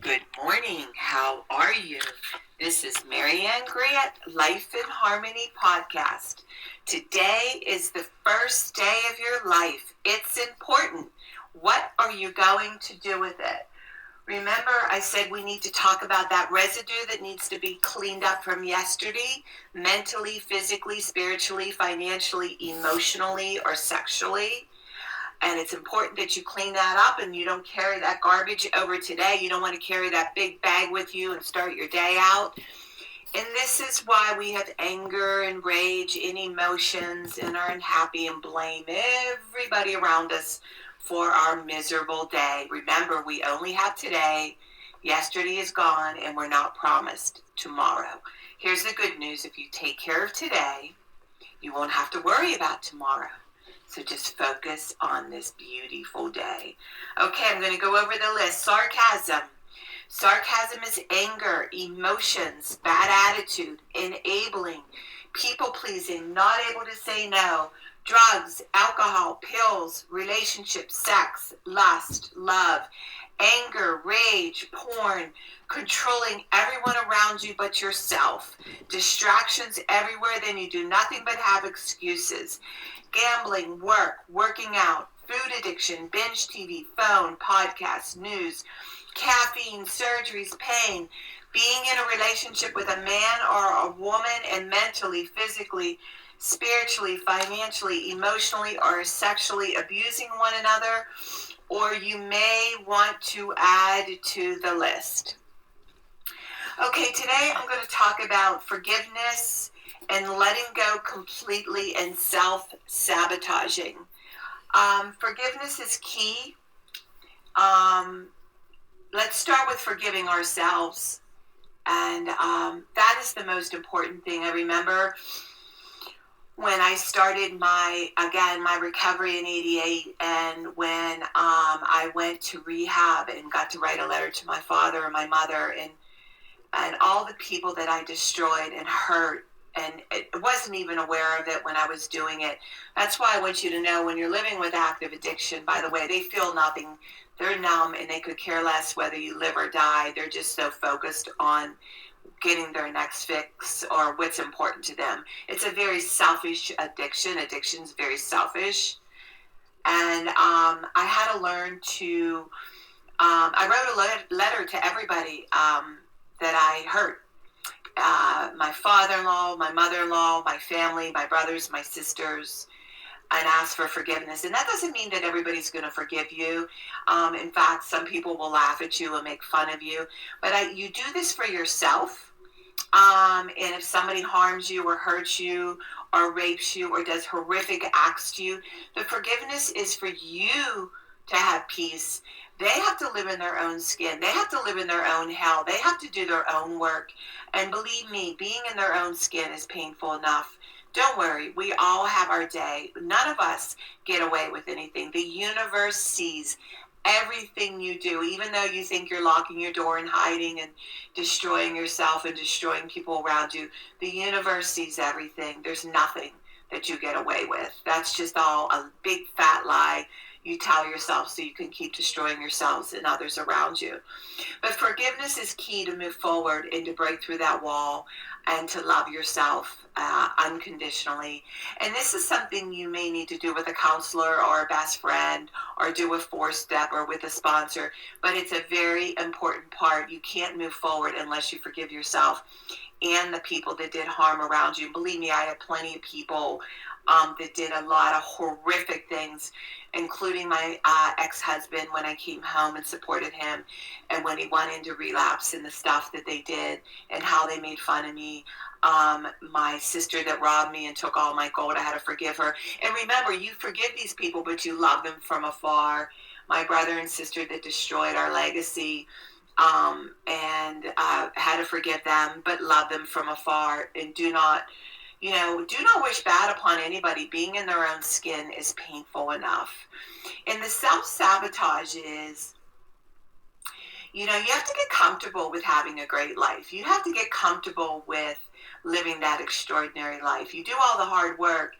Good morning. How are you? This is Marianne Grant, Life in Harmony podcast. Today is the first day of your life. It's important. What are you going to do with it? Remember, I said we need to talk about that residue that needs to be cleaned up from yesterday, mentally, physically, spiritually, financially, emotionally, or sexually. And it's important that you clean that up and you don't carry that garbage over today. You don't want to carry that big bag with you and start your day out. And this is why we have anger and rage and emotions and are unhappy and blame everybody around us for our miserable day. Remember, we only have today. Yesterday is gone and we're not promised tomorrow. Here's the good news. If you take care of today, you won't have to worry about tomorrow. So just focus on this beautiful day. Okay, I'm going to go over the list. Sarcasm. Sarcasm is anger, emotions, bad attitude, enabling, people-pleasing, not able to say no, drugs, alcohol, pills, relationships, sex, lust, love, anger, rage, porn, controlling everyone around you but yourself, distractions everywhere, then you do nothing but have excuses, gambling, work, working out, food addiction, binge TV, phone, podcasts, news, caffeine, surgeries, pain, being in a relationship with a man or a woman and mentally, physically, spiritually, financially, emotionally, or sexually abusing one another, or you may want to add to the list. Okay, today I'm going to talk about forgiveness and letting go completely and self-sabotaging. Forgiveness is key. Let's start with forgiving ourselves. And that is the most important thing. I remember when I started my recovery in '88, and when I went to rehab and got to write a letter to my father and my mother and all the people that I destroyed and hurt, and it wasn't even aware of it when I was doing it. That's why I want you to know, when you're living with active addiction, by the way, they feel nothing. They're numb and they could care less whether you live or die. They're just so focused on getting their next fix or what's important to them. It's a very selfish addiction. Addiction's very selfish. And I had to learn to, I wrote a letter to everybody that I hurt. My father-in-law, my mother-in-law, my family, my brothers, my sisters, and ask for forgiveness. And that doesn't mean that everybody's going to forgive you. In fact, some people will laugh at you and make fun of you. But you do this for yourself. And if somebody harms you or hurts you or rapes you or does horrific acts to you, the forgiveness is for you to have peace. They have to live in their own skin. They have to live in their own hell. They have to do their own work. And believe me, being in their own skin is painful enough. Don't worry, we all have our day. None of us get away with anything. The universe sees everything you do, even though you think you're locking your door and hiding and destroying yourself and destroying people around you. The universe sees everything. There's nothing that you get away with. That's just all a big fat lie you tell yourself so you can keep destroying yourselves and others around you. But forgiveness is key to move forward and to break through that wall and to love yourself unconditionally. And this is something you may need to do with a counselor or a best friend, or do a 4-step or with a sponsor. But it's a very important part. You can't move forward unless you forgive yourself and the people that did harm around you. Believe me, I had plenty of people that did a lot of horrific things, including my ex-husband when I came home and supported him, and when he went into relapse and the stuff that they did and how they made fun of me. My sister that robbed me and took all my gold, I had to forgive her. And remember, you forgive these people, but you love them from afar. My brother and sister that destroyed our legacy, and had to forgive them, but love them from afar. And do not wish bad upon anybody. Being in their own skin is painful enough. And the self-sabotage is, you have to get comfortable with having a great life. You have to get comfortable with living that extraordinary life. You do all the hard work,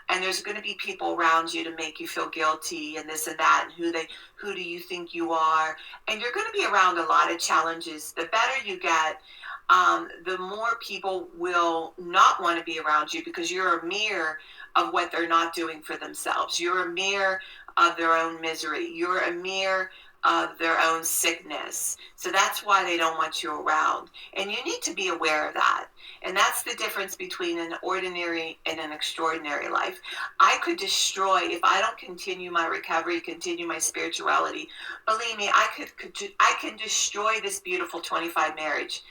And there's going to be people around you to make you feel guilty and this and that, and who do you think you are? And you're going to be around a lot of challenges. The better you get, the more people will not want to be around you, because you're a mirror of what they're not doing for themselves. You're a mirror of their own misery. You're a mirror of their own sickness. So that's why they don't want you around. And you need to be aware of that. And that's the difference between an ordinary and an extraordinary life. I could destroy, if I don't continue my recovery, continue my spirituality, believe me, I can destroy this beautiful 25 marriage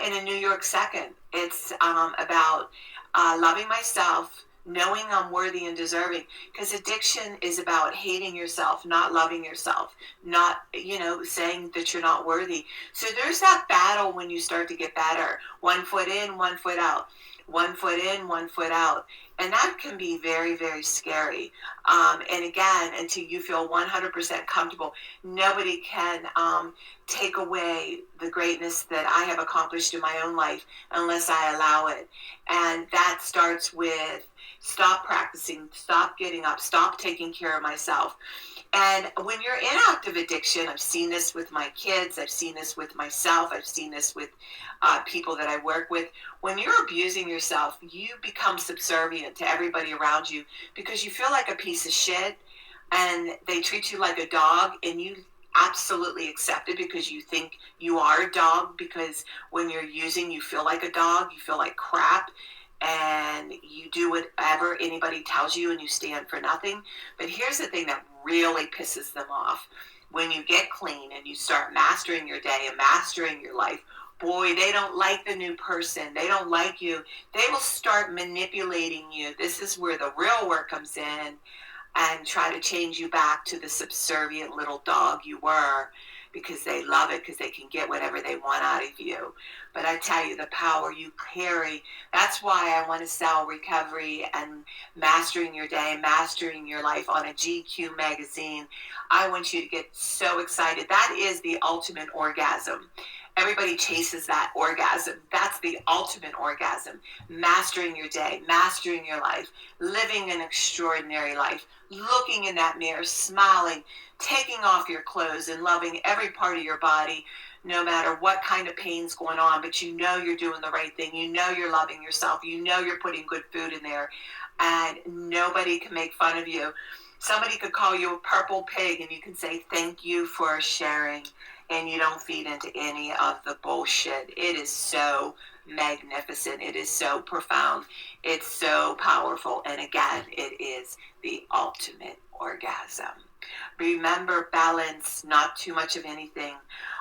in a New York second. It's about loving myself, knowing I'm worthy and deserving, because addiction is about hating yourself, not loving yourself, not, saying that you're not worthy. So there's that battle when you start to get better. 1 foot in, 1 foot out. 1 foot in, 1 foot out. And that can be very, very scary. And again, until you feel 100% comfortable, nobody can take away the greatness that I have accomplished in my own life unless I allow it. And that starts with stop practicing, stop getting up, stop taking care of myself. And when you're in active addiction, I've seen this with my kids, I've seen this with myself, I've seen this with people that I work with. When you're abusing yourself, you become subservient to everybody around you because you feel like a piece of shit and they treat you like a dog, and you absolutely accept it because you think you are a dog, because when you're using, you feel like a dog, you feel like crap, and you do whatever anybody tells you and you stand for nothing. But here's the thing that really pisses them off. When you get clean and you start mastering your day and mastering your life, boy, they don't like the new person. They don't like you. They will start manipulating you. This is where the real work comes in, and try to change you back to the subservient little dog you were, because they love it, because they can get whatever they want out of you. But I tell you, the power you carry, that's why I want to sell recovery and mastering your day, mastering your life on a GQ magazine. I want you to get so excited. That is the ultimate orgasm. Everybody chases that orgasm. That's the ultimate orgasm. Mastering your day, mastering your life, living an extraordinary life, looking in that mirror, smiling, taking off your clothes and loving every part of your body, no matter what kind of pain's going on, but you know you're doing the right thing. You know you're loving yourself. You know you're putting good food in there, and nobody can make fun of you. Somebody could call you a purple pig, and you can say, thank you for sharing, and you don't feed into any of the bullshit. It is so magnificent. It is so profound. It's so powerful. And again, it is the ultimate orgasm. Remember, balance, not too much of anything.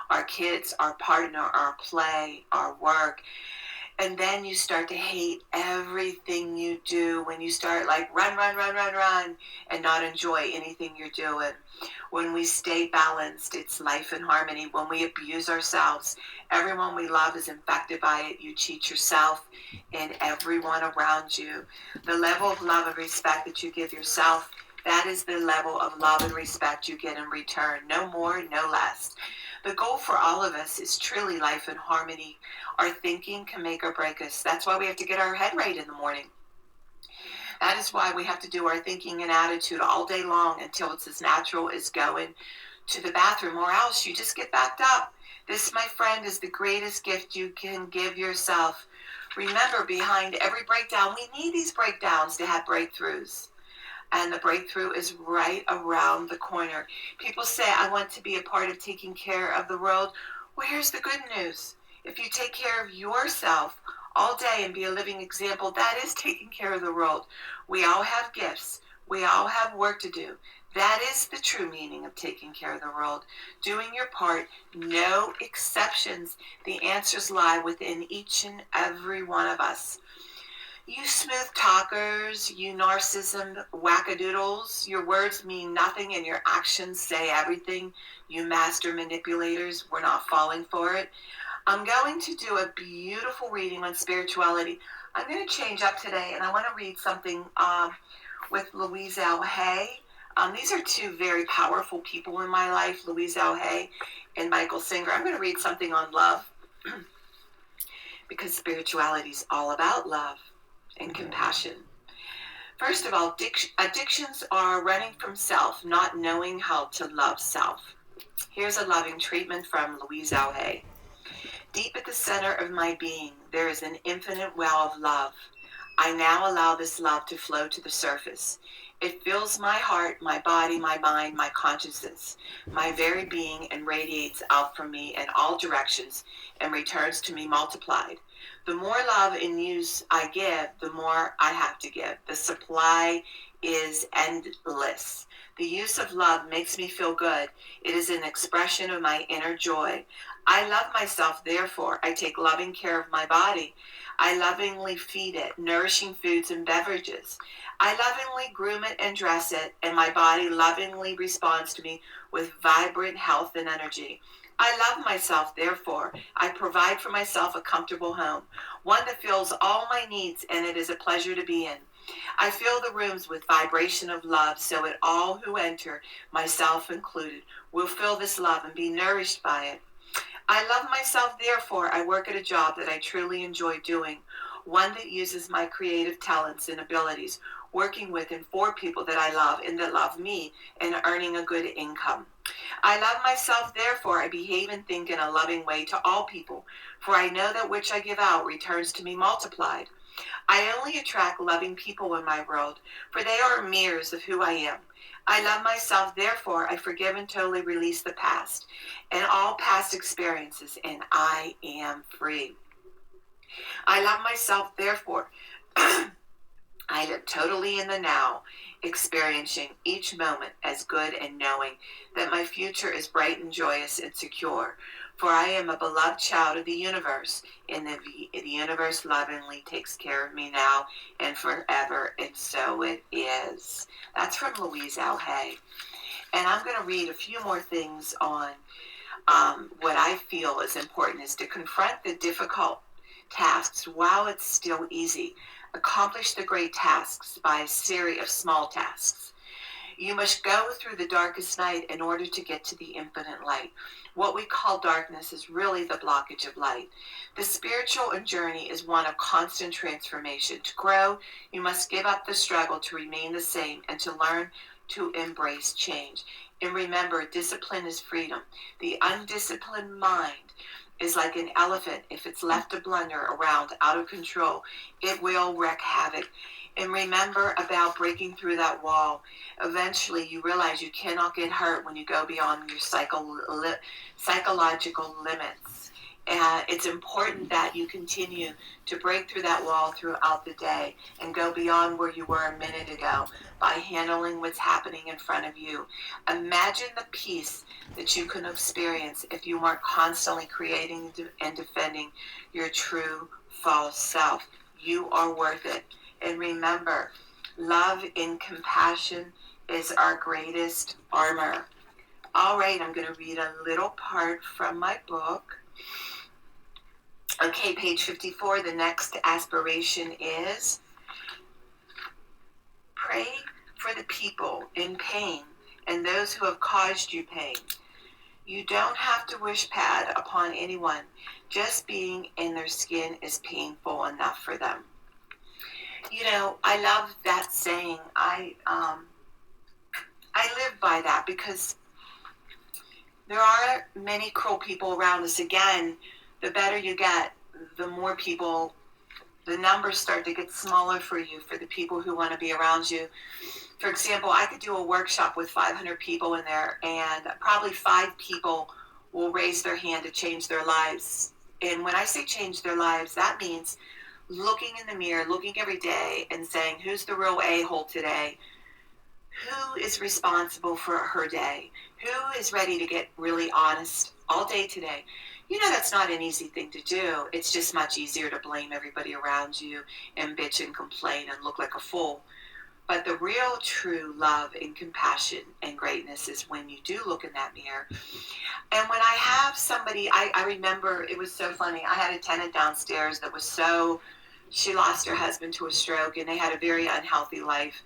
Our kids, our partner, our play, our work. And then you start to hate everything you do when you start like run, and not enjoy anything you're doing. When we stay balanced, it's life in harmony. When we abuse ourselves, everyone we love is infected by it. You cheat yourself and everyone around you. The level of love and respect that you give yourself, that is the level of love and respect you get in return. No more, no less. The goal for all of us is truly life in harmony. Our thinking can make or break us. That's why we have to get our head right in the morning. That is why we have to do our thinking and attitude all day long until it's as natural as going to the bathroom, or else you just get backed up. This, my friend, is the greatest gift you can give yourself. Remember, behind every breakdown, we need these breakdowns to have breakthroughs. And the breakthrough is right around the corner. People say, I want to be a part of taking care of the world. Well, here's the good news. If you take care of yourself all day and be a living example, that is taking care of the world. We all have gifts. We all have work to do. That is the true meaning of taking care of the world. Doing your part, no exceptions. The answers lie within each and every one of us. You smooth talkers, you narcissism wackadoodles, your words mean nothing and your actions say everything. You master manipulators, we're not falling for it. I'm going to do a beautiful reading on spirituality. I'm going to change up today, and I want to read something with Louise L. Hay. These are two very powerful people in my life, Louise L. Hay and Michael Singer. I'm going to read something on love because spirituality is all about love and compassion. First of all, addictions are running from self, not knowing how to love self. Here's a loving treatment from Louise Hay. Deep at the center of my being, there is an infinite well of love. I now allow this love to flow to the surface. It fills my heart, my body, my mind, my consciousness, my very being, and radiates out from me in all directions and returns to me multiplied. The more love and use I give, the more I have to give. The supply is endless. The use of love makes me feel good. It is an expression of my inner joy. I love myself, therefore I take loving care of my body. I lovingly feed it, nourishing foods and beverages. I lovingly groom it and dress it, and my body lovingly responds to me with vibrant health and energy. I love myself, therefore I provide for myself a comfortable home, one that fills all my needs, and it is a pleasure to be in. I fill the rooms with vibration of love, so that all who enter, myself included, will feel this love and be nourished by it. I love myself, therefore I work at a job that I truly enjoy doing, one that uses my creative talents and abilities, working with and for people that I love and that love me, and earning a good income. I love myself, therefore I behave and think in a loving way to all people, for I know that which I give out returns to me multiplied. I only attract loving people in my world, for they are mirrors of who I am. I love myself, therefore I forgive and totally release the past and all past experiences, and I am free. I love myself, therefore I live totally in the now, experiencing each moment as good and knowing that my future is bright and joyous and secure. For I am a beloved child of the universe, and the universe lovingly takes care of me now and forever, and so it is. That's from Louise Hay. And I'm going to read a few more things on what I feel is important, is to confront the difficult tasks while it's still easy. Accomplish the great tasks by a series of small tasks. You must go through the darkest night in order to get to the infinite light. What we call darkness is really the blockage of light. The spiritual journey is one of constant transformation. To grow, you must give up the struggle to remain the same and to learn to embrace change. And remember, discipline is freedom. The undisciplined mind is like an elephant. If it's left to blunder around out of control, it will wreak havoc. And remember about breaking through that wall. Eventually, you realize you cannot get hurt when you go beyond your psychological limits. It's important that you continue to break through that wall throughout the day and go beyond where you were a minute ago by handling what's happening in front of you. Imagine the peace that you can experience if you weren't constantly creating and defending your true false self. You are worth it. And remember, love and compassion is our greatest armor. All right, I'm going to read a little part from my book. Okay, page 54, the next aspiration is pray for the people in pain and those who have caused you pain. You don't have to wish bad upon anyone. Just being in their skin is painful enough for them. You know, I love that saying. I live by that because there are many cruel people around us. Again, the better you get, the more people, the numbers start to get smaller for you, for the people who want to be around you. For example, I could do a workshop with 500 people in there, and probably 5 people will raise their hand to change their lives. And when I say change their lives, that means looking in the mirror, looking every day and saying, who's the real a-hole today? Who is responsible for her day? Who is ready to get really honest all day today? You know, that's not an easy thing to do. It's just much easier to blame everybody around you and bitch and complain and look like a fool. But the real true love and compassion and greatness is when you do look in that mirror. And when I have somebody, I remember it was so funny. I had a tenant downstairs that was she lost her husband to a stroke, and they had a very unhealthy life.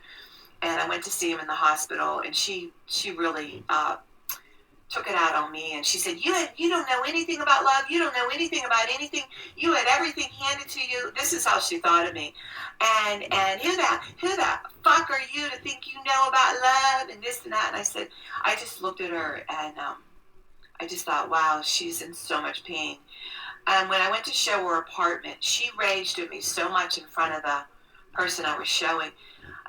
And I went to see him in the hospital, and she really took it out on me, and she said, you don't know anything about love. You don't know anything about anything. You had everything handed to you. This is how she thought of me. And who the fuck are you to think you know about love and this and that? And I said, I just looked at her, and I just thought, wow, she's in so much pain. And when I went to show her apartment, she raged at me so much in front of the person I was showing.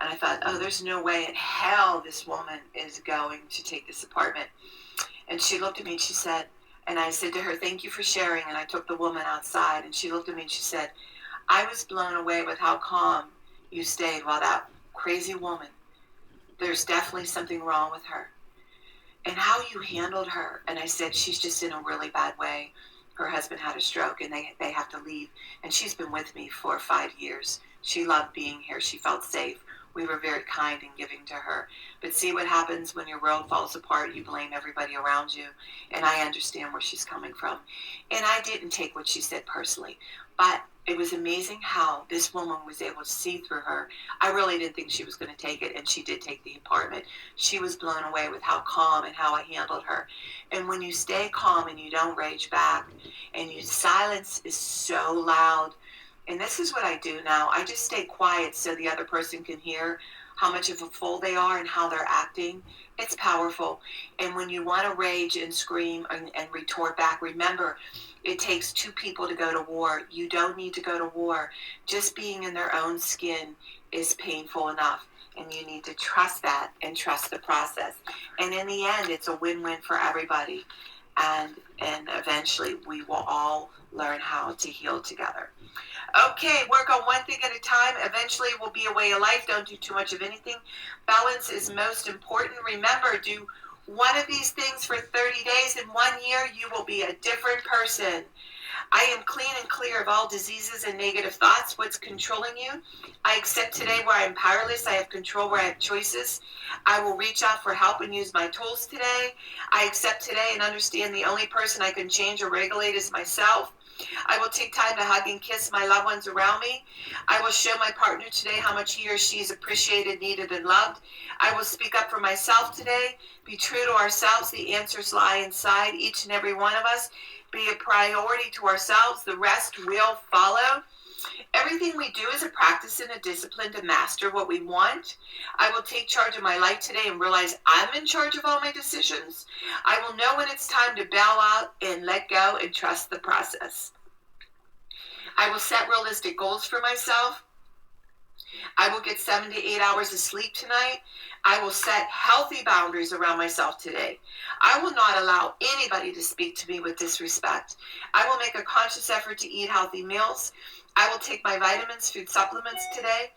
And I thought, oh, there's no way in hell this woman is going to take this apartment. And she looked at me and she said, and I said to her, thank you for sharing. And I took the woman outside, and she looked at me and she said, I was blown away with how calm you stayed while that crazy woman, there's definitely something wrong with her. And how you handled her. And I said, she's just in a really bad way. Her husband had a stroke, and they have to leave. And she's been with me for 5 years. She loved being here. She felt safe. We were very kind and giving to her. But see what happens when your world falls apart? You blame everybody around you. And I understand where she's coming from. And I didn't take what she said personally. But it was amazing how this woman was able to see through her. I really didn't think she was going to take it, and she did take the apartment. She was blown away with how calm and how I handled her. And when you stay calm and you don't rage back, and your silence is so loud, and this is what I do now. I just stay quiet so the other person can hear how much of a fool they are and how they're acting. It's powerful. And when you want to rage and scream and retort back, remember, it takes 2 people to go to war. You don't need to go to war. Just being in their own skin is painful enough. And you need to trust that and trust the process. And in the end, it's a win-win for everybody. And eventually, we will all learn how to heal together. Okay, work on one thing at a time. Eventually, it will be a way of life. Don't do too much of anything. Balance is most important. Remember, do one of these things for 30 days. In 1 year, you will be a different person. I am clean and clear of all diseases and negative thoughts. What's controlling you? I accept today where I'm powerless. I have control where I have choices. I will reach out for help and use my tools today. I accept today and understand the only person I can change or regulate is myself. I will take time to hug and kiss my loved ones around me. I will show my partner today how much he or she is appreciated, needed, and loved. I will speak up for myself today. Be true to ourselves. The answers lie inside each and every one of us. Be a priority to ourselves. The rest will follow. Everything we do is a practice and a discipline to master what we want. I will take charge of my life today and realize I'm in charge of all my decisions. I will know when it's time to bow out and let go and trust the process. I will set realistic goals for myself. I will get 7 to 8 hours of sleep tonight. I will set healthy boundaries around myself today. I will not allow anybody to speak to me with disrespect. I will make a conscious effort to eat healthy meals. I will take my vitamins, food supplements today.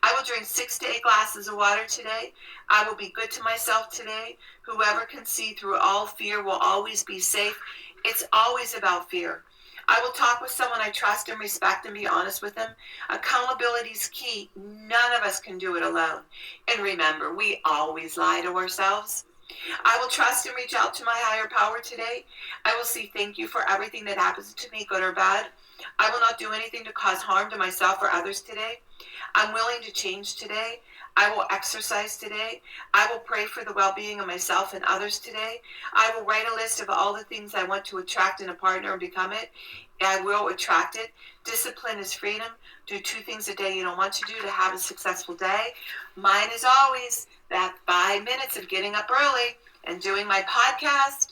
I will drink 6 to 8 glasses of water today. I will be good to myself today. Whoever can see through all fear will always be safe. It's always about fear. I will talk with someone I trust and respect and be honest with them. Accountability is key. None of us can do it alone. And remember, we always lie to ourselves. I will trust and reach out to my higher power today. I will say thank you for everything that happens to me, good or bad. I will not do anything to cause harm to myself or others today. I'm willing to change today. I will exercise today. I will pray for the well-being of myself and others today. I will write a list of all the things I want to attract in a partner and become it. I will attract it. Discipline is freedom. Do 2 things a day you don't want to do to have a successful day. Mine is always that 5 minutes of getting up early and doing my podcast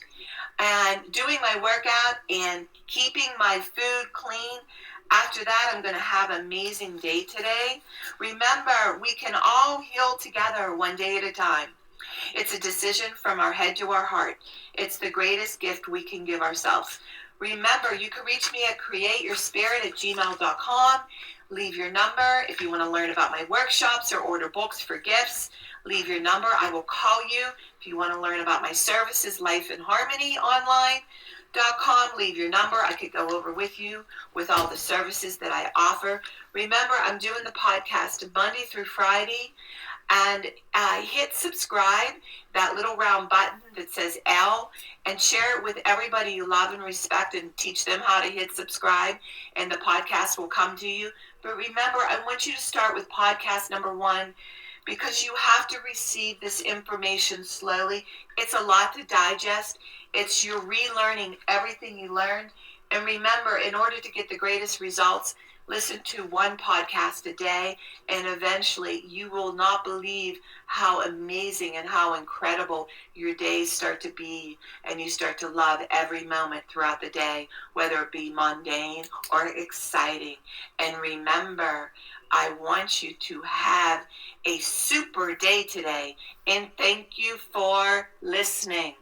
and doing my workout and keeping my food clean. After that, I'm going to have an amazing day today. Remember, we can all heal together one day at a time. It's a decision from our head to our heart. It's the greatest gift we can give ourselves. Remember, you can reach me at createyourspirit@gmail.com. Leave your number if you want to learn about my workshops or order books for gifts. Leave your number. I will call you. If you want to learn about my services, Life in Harmony online.com, leave your number. I could go over with you with all the services that I offer. Remember, I'm doing the podcast Monday through Friday. And hit subscribe, that little round button that says L, and share it with everybody you love and respect and teach them how to hit subscribe, and the podcast will come to you. But remember, I want you to start with podcast number 1 because you have to receive this information slowly. It's a lot to digest. It's you're relearning everything you learned. And remember, in order to get the greatest results, listen to one podcast a day, and eventually you will not believe how amazing and how incredible your days start to be, and you start to love every moment throughout the day, whether it be mundane or exciting. And remember, I want you to have a super day today, and thank you for listening.